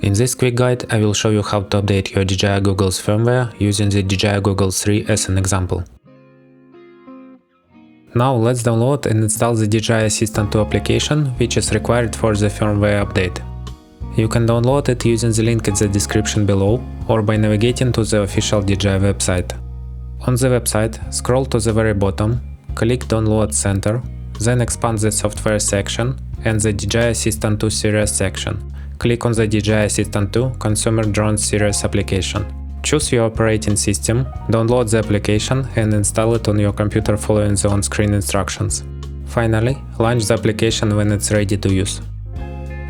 In this quick guide, I will show you how to update your DJI Goggles firmware using the DJI Goggles 3 as an example. Now let's download and install the DJI Assistant 2 application, which is required for the firmware update. You can download it using the link in the description below or by navigating to the official DJI website. On the website, scroll to the very bottom, click Download Center, then expand the Software section and the DJI Assistant 2 Series section. Click on the DJI Assistant 2 Consumer Drone Series application. Choose your operating system, download the application and install it on your computer following the on-screen instructions. Finally, launch the application when it's ready to use.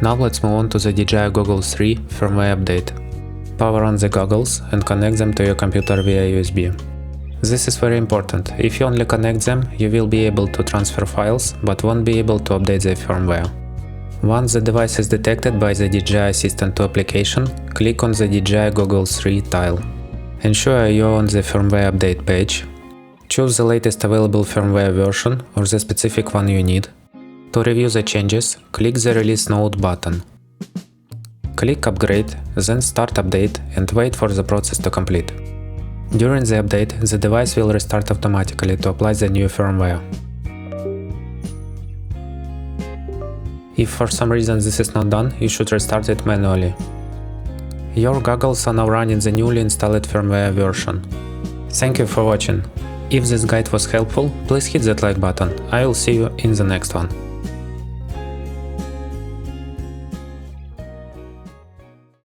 Now let's move on to the DJI Goggles 3 firmware update. Power on the goggles and connect them to your computer via USB. This is very important. If you only connect them, you will be able to transfer files, but won't be able to update the firmware. Once the device is detected by the DJI Assistant 2 application, click on the DJI Goggles 3 tile. Ensure you're on the firmware update page. Choose the latest available firmware version or the specific one you need. To review the changes, click the Release Note button. Click Upgrade, then Start Update and wait for the process to complete. During the update, the device will restart automatically to apply the new firmware. If for some reason this is not done, you should restart it manually. Your goggles are now running the newly installed firmware version. Thank you for watching. If this guide was helpful, please hit that like button. I will see you in the next one.